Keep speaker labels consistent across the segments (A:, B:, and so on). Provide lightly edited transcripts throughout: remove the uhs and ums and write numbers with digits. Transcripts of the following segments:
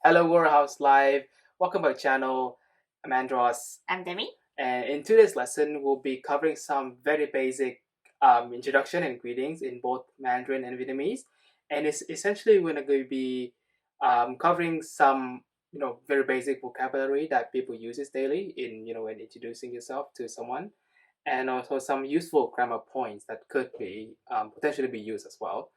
A: Hello World House Live. Welcome back to the channel. I'm Andros.
B: I'm Demi.
A: And in today's lesson, we'll be covering some very basic introduction and greetings in both Mandarin and Vietnamese. And it's essentially we're going to be covering some very basic vocabulary that people uses daily in when introducing yourself to someone, and also some useful grammar points that could be potentially be used as well.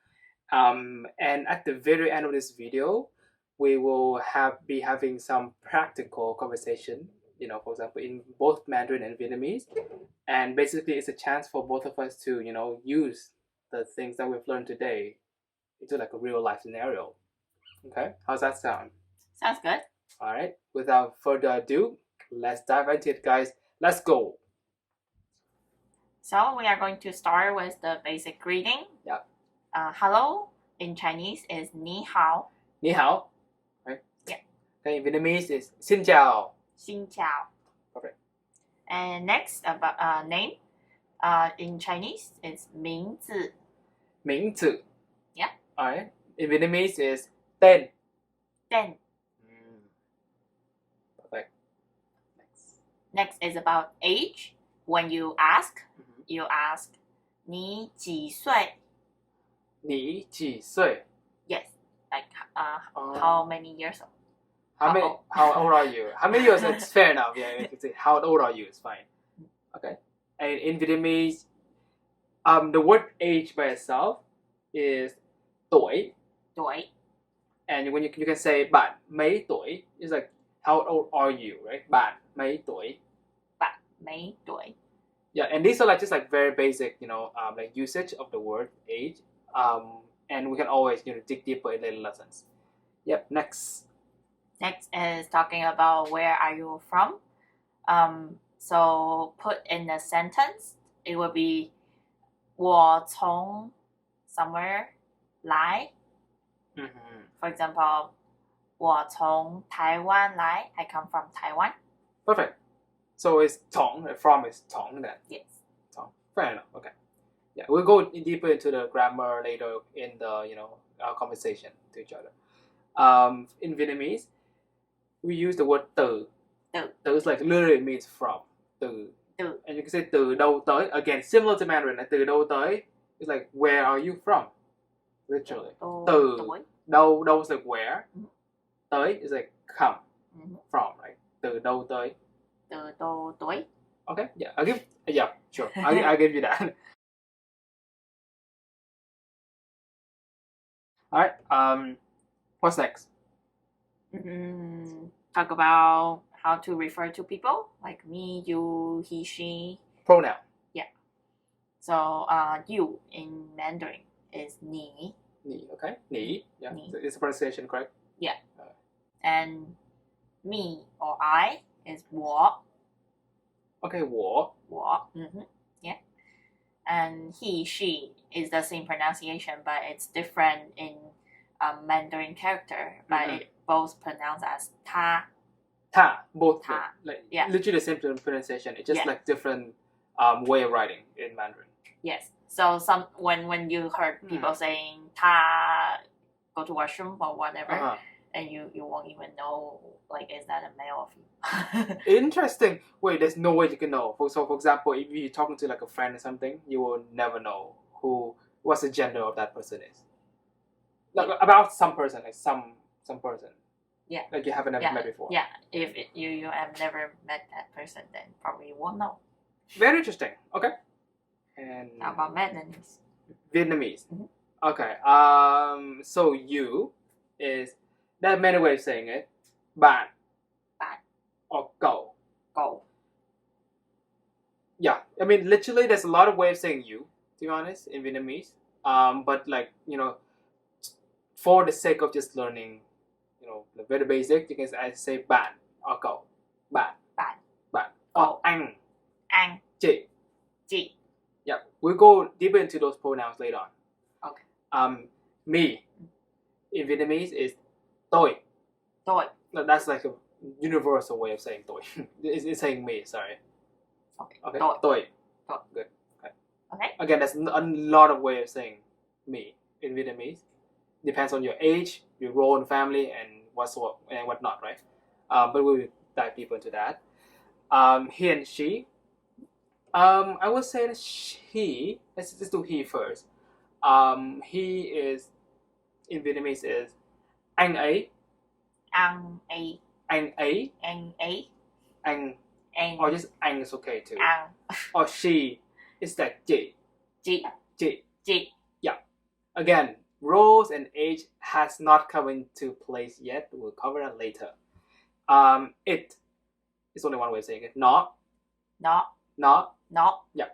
A: And at the very end of this video, we will be having some practical conversation, for example, in both Mandarin and Vietnamese. And basically, it's a chance for both of us to, use the things that we've learned today into like a real life scenario. Okay, how's that sound?
B: Sounds good.
A: All right, without further ado, let's dive into it, guys. Let's go.
B: So we are going to start with the basic greeting.
A: Yep.
B: Hello in Chinese is ni hao.
A: Ni hao. Right?
B: Yeah.
A: Okay, in Vietnamese is xin chào.
B: Xin chào.
A: Perfect.
B: And next about name. In Chinese is 名字.
A: 名字.
B: Yeah.
A: All right. In Vietnamese is tên.
B: Tên.
A: Perfect.
B: Next is about age. When you ask, you ask 你几岁?
A: 你几岁?
B: Yes. Like how many years old?
A: How old are you? How many years? It's fair enough. Yeah, you can say how old are you? It's fine. Okay. And in Vietnamese, the word age by itself is tuổi.
B: Tuổi.
A: And when you can say bạn mấy tuổi, it's like how old are you, right? Bạn mấy tuổi.
B: Bạn mấy tuổi.
A: Yeah, and these are like just like very basic, like usage of the word age. And we can always dig deeper in later lessons. Yep. Next
B: is talking about where are you from. So put in a sentence, it will be 我从 somewhere 来. For example, 我从台湾来. I come from Taiwan.
A: Perfect. So it's Tong, from is Tong then.
B: Yes.
A: Tong. Fair enough. Okay. Yeah, we'll go deeper into the grammar later in the our conversation to each other. In Vietnamese, we use the word từ. Từ is like literally means from. Từ. And you can say từ đâu tới. Again, similar to Mandarin. Like, từ đâu tới is like where are you from? Literally. Từ đâu is like where. Tới is like come from, right? Từ đâu tới.
B: Từ đâu tới.
A: Okay, yeah, sure. I'll give you that. All right. What's next?
B: Talk about how to refer to people like me, you, he, she.
A: Pronoun.
B: Yeah. So you in Mandarin is 你.
A: 你, okay. 你. Yeah.
B: 你.
A: Is the pronunciation correct?
B: Yeah. And me or I is 我.
A: Okay, 我.
B: 我. Yeah. And he, she is the same pronunciation, but it's different in Mandarin character. But it both pronounced as 他.
A: 他, both.
B: 他.
A: Like,
B: yeah.
A: Literally the same pronunciation. It's just like different way of writing in Mandarin.
B: Yes. So when you heard people saying 他 go to washroom or whatever, and you won't even know, like, is that a male or female?
A: Interesting. Wait, there's no way you can know. For example, if you're talking to like a friend or something, you will never know what's the gender of that person is. Like about some person, like some person.
B: Yeah.
A: Like you haven't ever met before.
B: Yeah. If you have never met that person, then probably you won't know.
A: Very interesting. Okay. And
B: how about Vietnamese?
A: Vietnamese. Okay. So you is, there are many ways of saying it. Bạn. Or cậu.
B: Cậu.
A: Yeah. I mean, literally, there's a lot of ways of saying you, to be honest, in Vietnamese. But like, for the sake of just learning, the very basic, you can say bạn or cậu. Bạn. Or anh.
B: Anh.
A: Chị.
B: Chị.
A: Yeah. We'll go deeper into those pronouns later on.
B: Okay.
A: Me in Vietnamese is tôi.
B: Tôi.
A: No, that's like a universal way of saying tôi. It's saying me, sorry. Okay. Tôi. Good.
B: Okay.
A: Again, there's a lot of ways of saying me in Vietnamese. Depends on your age, your role in family, and what and whatnot, right? But we'll dive deeper into that. He and she. I would say that he. Let's do he first. He is in Vietnamese is anh ấy,
B: Anh ấy,
A: anh ấy,
B: anh ấy,
A: anh,
B: anh,
A: or just anh is okay too.
B: anh,
A: Or she is like chị,
B: chị,
A: chị.
B: chị.
A: Yeah. Again, roles and age has not come into place yet. We'll cover that later. It is only one way of saying it. Nó,
B: Nó,
A: nó.
B: nó.
A: Yeah.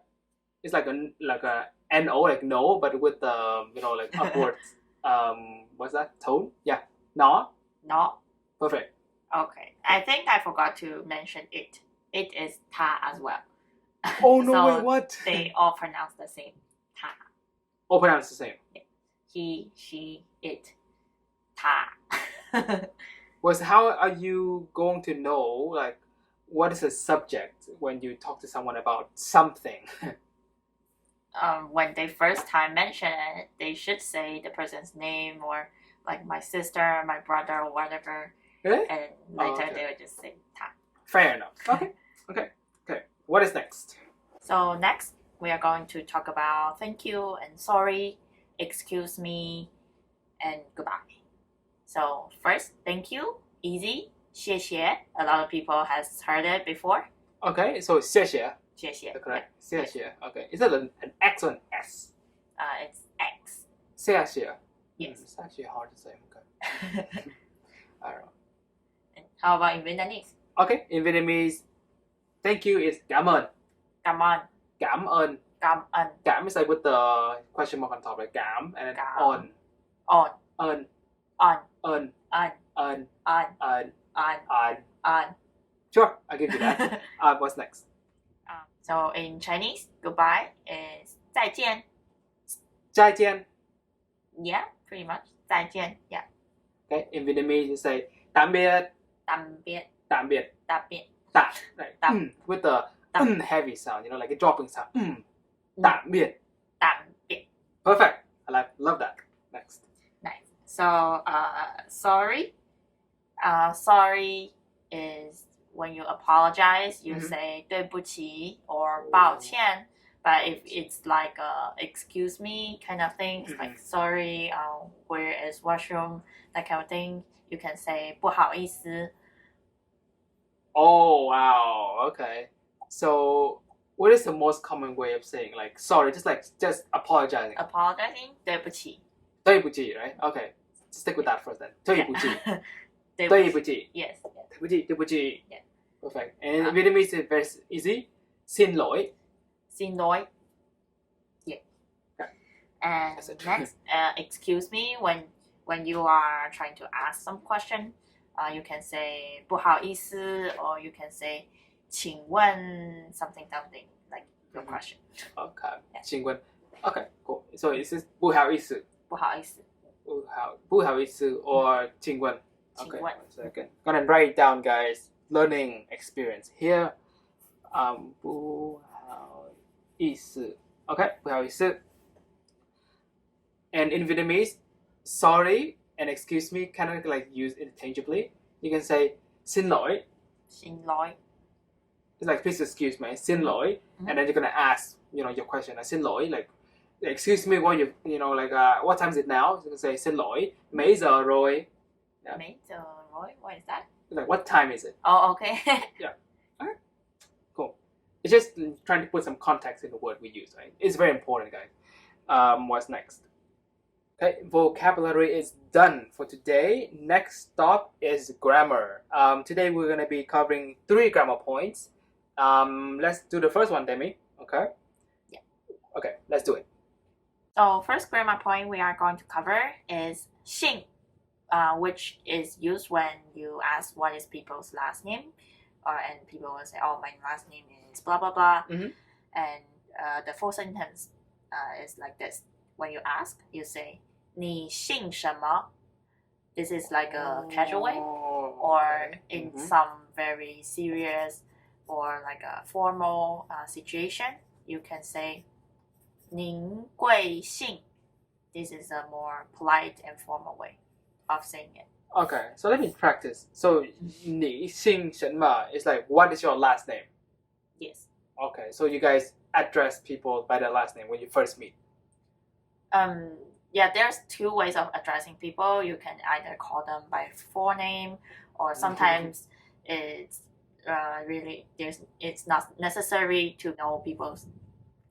A: It's like a no, like no, but with the like upwards what's that tone? Yeah. Nó.
B: Nó.
A: Perfect.
B: Okay. I think I forgot to mention it. It is ta as well.
A: Oh no!
B: So
A: wait, what?
B: They all pronounce the same. Ta.
A: All pronounced the same.
B: He, she, it. Ta.
A: Was how are you going to know like what is the subject when you talk to someone about something?
B: When they first time mention it, they should say the person's name or like my sister, my brother, or whatever.
A: Really?
B: And later
A: okay.
B: they would just say ta.
A: Fair enough. Okay. What is next?
B: So next we are going to talk about thank you and sorry, excuse me, and goodbye. So first, thank you, easy. 谢谢. A lot of people has heard it before.
A: Okay, so 谢谢.
B: 谢谢.
A: Correct. 谢谢. Okay. Is that an X or an S?
B: It's X.
A: 谢谢.
B: Yes.
A: It's actually hard to say. Okay. I don't know.
B: And how about in Vietnamese?
A: Okay, in Vietnamese, thank you is cảm ơn.
B: Cảm ơn.
A: Cảm ơn.
B: Cảm ơn.
A: Cảm is like with the question mark on top, like cảm and then
B: Cảm.
A: on.
B: On.
A: Ơn.
B: On.
A: Ơn.
B: On.
A: Ơn.
B: On.
A: Ơn.
B: On.
A: On.
B: On.
A: Sure, I'll give you that. What's next?
B: So in Chinese, goodbye is 再见.
A: 再见.
B: Yeah, pretty much. 再见. Yeah.
A: Okay, in Vietnamese you say tạm biệt.
B: Tạm biệt.
A: Tạm biệt.
B: Tạm biệt.
A: Tạm, like,
B: Tạm.
A: with the heavy sound, like a dropping sound. Tạm biệt.
B: Tạm biệt.
A: Perfect. Love that. Next.
B: Nice. So, sorry. Sorry is when you apologize, you say 对不起 or 抱歉. But if it's like excuse me kind of thing, it's like sorry, where is washroom, that kind of thing, you can say 不好意思.
A: Oh wow. Okay. So what is the most common way of saying like sorry? Just apologizing.
B: Apologizing, 对不起.
A: 对不起, right? Okay. Stick with that first then. 对不起. 对不起.
B: Yes.
A: 对不起,对不起.
B: Yeah.
A: Perfect. And in Vietnamese it's very easy. Xin lỗi.
B: Xin lỗi. Yeah.
A: Okay.
B: And
A: That's it.
B: next, excuse me, when you are trying to ask some question, you can say 不好意思 or you can say 请问 something like your question.
A: Okay.
B: Yeah.
A: 请问. Okay, cool. So it's just 不好意思.
B: 不好意思.
A: 不好意思 or 请问. Okay,
B: 请问.
A: 1 second. Gonna write it down, guys. Learning experience here. 不好意思. Okay, 不好意思. And in Vietnamese, sorry and excuse me kind of like used interchangeably. You can say xin lỗi.
B: Xin lỗi.
A: It's like please excuse me, xin lỗi, and then you're gonna ask, your question, like xin lỗi, like excuse me, what what time is it now? So you can say xin lỗi, mấy giờ rồi? Yeah.
B: Mấy giờ rồi? What is that?
A: Like what time is it?
B: Oh, okay.
A: Yeah. Alright. Cool. It's just trying to put some context in the word we use, right? It's very important, guys. What's next? Okay, vocabulary is done for today. Next stop is grammar. Today we're going to be covering 3 grammar points. Let's do the first one, Demi. Okay?
B: Yeah.
A: Okay, let's do it.
B: So first grammar point we are going to cover is 姓, which is used when you ask what is people's last name, and people will say, oh, my last name is blah, blah, blah.
A: Mm-hmm.
B: And the full sentence is like this. When you ask, you say, 你姓什么? This is like a casual way, or in some very serious or like a formal situation, you can say, 您贵姓? This is a more polite and formal way of saying it.
A: Okay, so let me practice. So 你姓什么 is like, what is your last name?
B: Yes.
A: Okay, so you guys address people by their last name when you first meet.
B: Yeah, there's two ways of addressing people. You can either call them by full name, or sometimes it's it's not necessary to know people's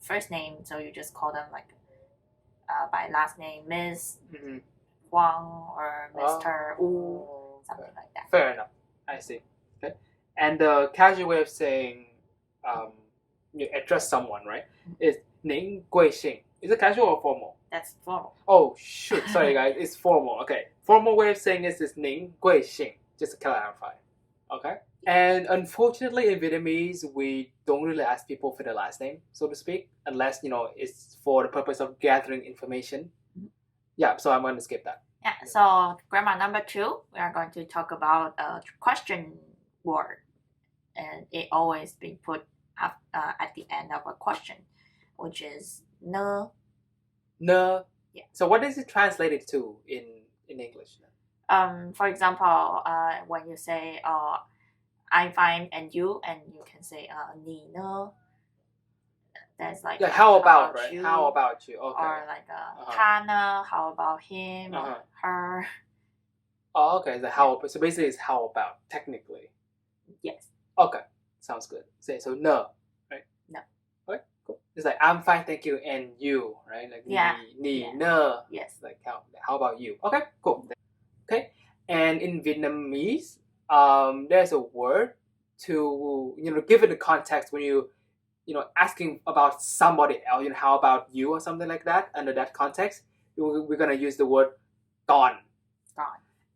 B: first name, so you just call them like by last name, Miss Wang or Mr. Wu, something like that.
A: Fair enough. I see. Okay. And the casual way of saying you address someone, right, is 您贵姓. Is it casual or formal?
B: That's formal.
A: Oh, shoot. Sorry, guys. It's formal. Okay. Formal way of saying this is 您贵姓, just to clarify. Okay? And unfortunately, in Vietnamese, we don't really ask people for their last name, so to speak, unless, it's for the purpose of gathering information. Yeah, so I'm going to skip that.
B: Yeah, so grammar number 2, we are going to talk about a question word. And it always been put up, at the end of a question, which is ne.
A: Ne.
B: Yeah.
A: So what is it translated to in English?
B: For example, when you say I'm fine and you can say 你呢. That's like
A: how about, right?
B: You,
A: how about you? Okay.
B: Or like 他呢, how about him, or her.
A: Oh, okay. So basically it's how about, technically.
B: Yes.
A: Okay. Sounds good. So no, right?
B: No.
A: Okay, cool. It's like I'm fine, thank you, and you, right? Like 你呢.
B: Yes.
A: Like how about you? Okay, cool. Okay. And in Vietnamese, there's a word to give it the context when you asking about somebody else, how about you or something like that. Under that context, we're gonna use the word gone,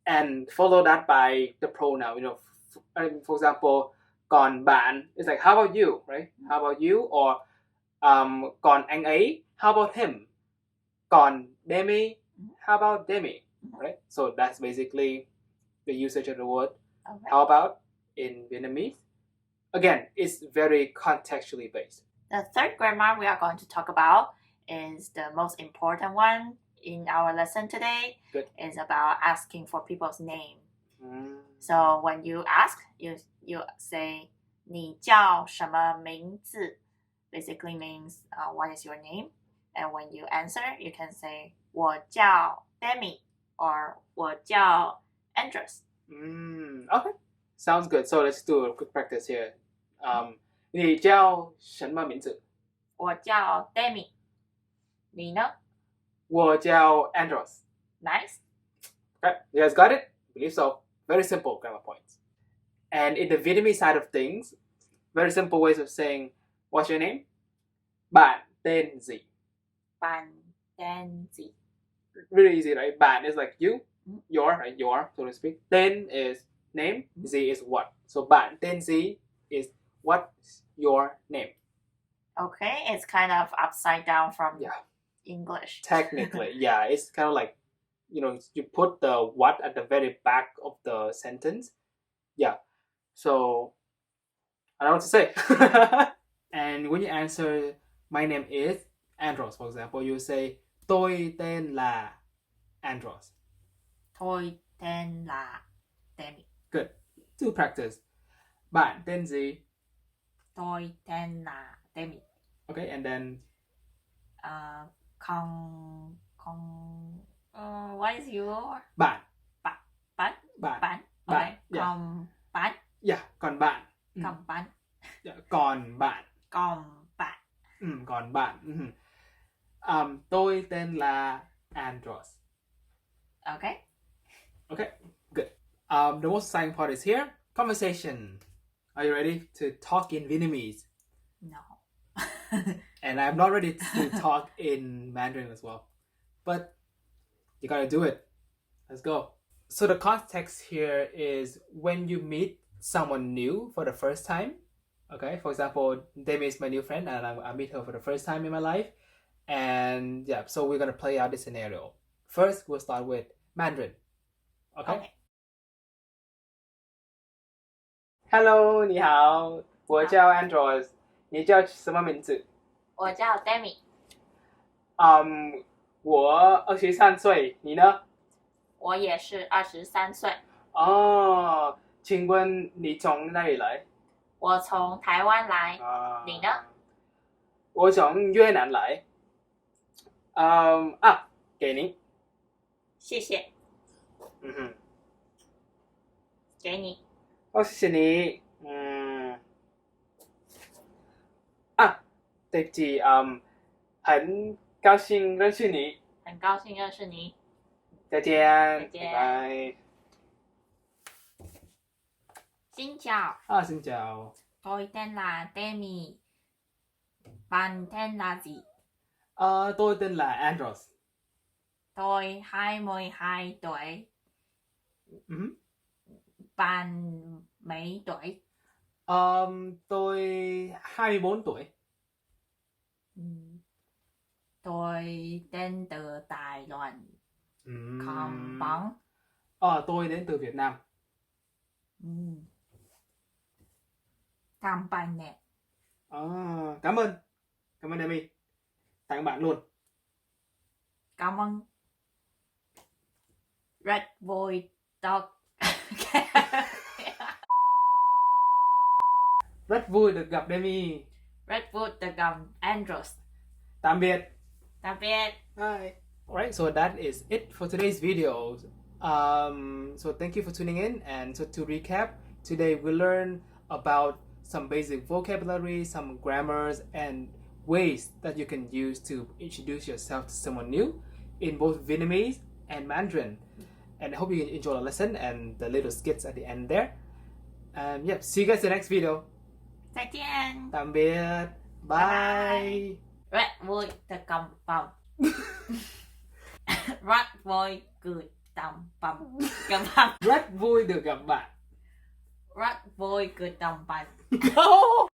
A: and follow that by the pronoun. For example, còn bạn is like how about you, right? How about you? Or còn anh ấy, how about him? Còn demi, how about demi, right? So that's basically the usage of the word how about in Vietnamese. Again, it's very contextually based.
B: The third grammar we are going to talk about is the most important one in our lesson today.
A: Good.
B: Is about asking for people's name. So when you ask, you say 你叫什么名字? Basically means what is your name? And when you answer, you can say 我叫 Demi or 我叫 Andros.
A: Okay. Sounds good. So let's do a quick practice here. 你叫什么名字?
B: 我叫 Demi. 你呢?
A: 我叫 Andros.
B: Nice.
A: Okay, you guys got it? I believe so. Very simple grammar points. And in the Vietnamese side of things, very simple ways of saying, what's your name? Bạn tên gì?
B: Bạn tên gì?
A: Really easy, right? Bạn is like you, your, right? Your, so to speak. Tên is name, gì is what. So bạn tên gì is what's your name.
B: Okay, it's kind of upside down from English.
A: Technically, yeah, it's kind of like, you put the what at the very back of the sentence. Yeah, so I don't know what to say. And when you answer, my name is Andros, for example, you say tôi tên là Andros.
B: Tôi tên là Demi.
A: Good. To practice. Bạn tên gì?
B: Tôi tên là Demi.
A: Okay, and then
B: what is your?
A: Bạn.
B: Bạn. Okay. Còn bạn.
A: Yeah, còn bạn.
B: Còn bạn.
A: Yeah, còn bạn.
B: Còn bạn.
A: Còn bạn. Tôi tên là Andros.
B: Okay.
A: Okay, good. The most exciting part is here. Conversation. Are you ready to talk in Vietnamese?
B: No.
A: And I'm not ready to talk in Mandarin as well. But you gotta do it. Let's go. So the context here is when you meet someone new for the first time. Okay, for example, Demi is my new friend and I meet her for the first time in my life. And yeah, so we're gonna play out this scenario. First, we'll start with Mandarin. Okay? Hello, 你好，我叫 Andros，你叫什么名字？
B: 我叫 Demi。
A: 我23岁，你呢？
B: 我也是23岁。
A: 哦，请问你从哪里来？
B: 我从台湾来，你呢？
A: 我从越南来。给您。
B: 谢谢，
A: 嗯哼。
B: 给你。
A: 哦，谢谢你。对不起，很高兴认识你。
B: 很高兴认识你。
A: 再见。
B: 再见。
A: 拜拜。
B: Xin chào.
A: Xin chào.
B: Tôi tên là Demi. Bạn tên là gì?
A: Tôi tên là Andros.
B: Tôi 22 tuổi. Bạn mấy tuổi?
A: Tôi 24 tuổi.
B: Tôi đến từ Đài Loan. Còn bạn?
A: Tôi đến từ Việt Nam.
B: Cảm ơn nè.
A: Cảm ơn Demi. Tặng bạn luôn.
B: Cảm ơn. Rất vui được.
A: Rất vui được gặp Demi.
B: Rất vui được gặp Andros.
A: Tạm biệt.
B: Tạm biệt.
A: Bye. Alright, so that is it for today's video. So thank you for tuning in. And so to recap, today we learned about some basic vocabulary, some grammars, and ways that you can use to introduce yourself to someone new in both Vietnamese and Mandarin. And I hope you enjoy the lesson and the little skits at the end there. See you guys in the next video.
B: 再见.
A: Tạm biệt. Bye.
B: Rất vui được gặp bạn. Rất vui được gặp bạn.
A: Rất vui được gặp bạn.
B: Rất vui được gặp bạn.
A: Go!